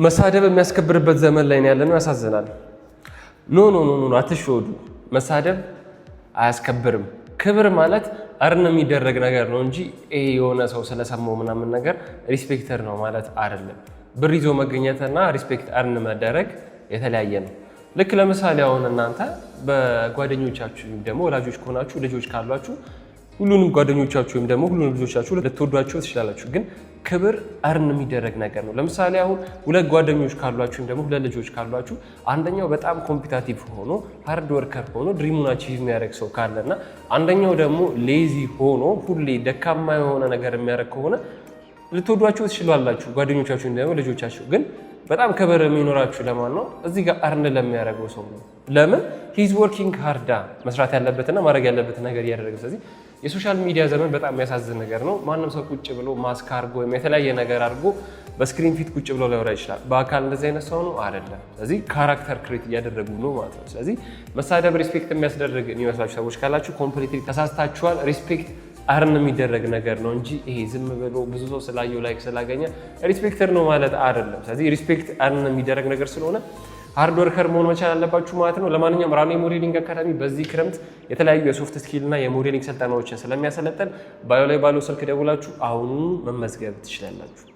መሳደብ የሚያስከብርበት ዘመን ላይ ነው ያለነው። ያሳዝናል። ኖ አትሾዱ። መሳደብ አያስከብርም። ክብር ማለት አርን የሚደረግ ነገር ነው እንጂ ይሄ የሆነ ሰው ስለሰማው ምናምን ነገር ሪስፔክተር ነው ማለት አይደለም። ብር ይዞ መገኘትና ሪስፔክት አርን መደረግ የተለያየ ነው። ልክ ለምሳሌ አሁን እናንተ በጓደኞቻችሁ ወይም ደግሞ ወላጆች ከሆናችሁ ልጆች ካሏችሁ ሁሉንም ጓደኞቻችሁ ወይም ደግሞ ሁሉንም ልጆቻችሁ ልትወዷቸው ትችላላችሁ። ግን ክብር አርን የሚደረግ ነገር ነው። ለምሳሌ አሁን ሁለት ጓደኞች ካሏችሁ ወይም ደግሞ ሁለት ልጆች ካሏችሁ አንደኛው በጣም ኮምፒታቲቭ ሆኖ ሃርድ ወርከር ሆኖ ድሪሙን አቺቭ የሚያደርግ ሰው ካለና አንደኛው ደግሞ ሌዚ ሆኖ ሁሌ ደካማ የሆነ ነገር የሚያደርግ ከሆነ ልትወዷቸው ትችላላችሁ ጓደኞቻችሁ ወይም ደግሞ ልጆቻችሁ። ግን በጣም ክብር የሚኖራችሁ ለማን ነው? እዚህ ጋር አርን ለሚያደርገው ሰው ነው። ለምን? ሂዝ ወርኪንግ ሃርዳ መስራት ያለበትና ማድረግ ያለበትን ነገር እያደረገ። ስለዚህ የሶሻል ሚዲያ ዘመን በጣም የሚያሳዝን ነገር ነው። ማንም ሰው ቁጭ ብሎ ማስክ አድርጎ ወይም የተለያየ ነገር አድርጎ በስክሪን ፊት ቁጭ ብሎ ሊያወራ ይችላል። በአካል እንደዚህ አይነት ሰው ነው አይደለም። ስለዚህ ካራክተር ክሬት እያደረጉ ነው ማለት ነው። ስለዚህ መሳደብ ሪስፔክት የሚያስደርግ የሚመስላችሁ ሰዎች ካላችሁ ኮምፕሊትሊ ተሳስታችኋል። ሪስፔክት አርን የሚደረግ ነገር ነው እንጂ ይሄ ዝም ብሎ ብዙ ሰው ስላየው ላይክ ስላገኘ ሪስፔክተር ነው ማለት አይደለም። ስለዚህ ሪስፔክት አርን የሚደረግ ነገር ስለሆነ ሃርድ ወርከር መሆን መቻል አለባችሁ ማለት ነው። ለማንኛውም ራኔ ሞዴሊንግ አካዳሚ በዚህ ክረምት የተለያዩ የሶፍት ስኪል እና የሞዴሊንግ ስልጠናዎችን ስለሚያሰለጥን ባዮ ላይ ባለው ስልክ ደውላችሁ አሁኑ መመዝገብ ትችላላችሁ።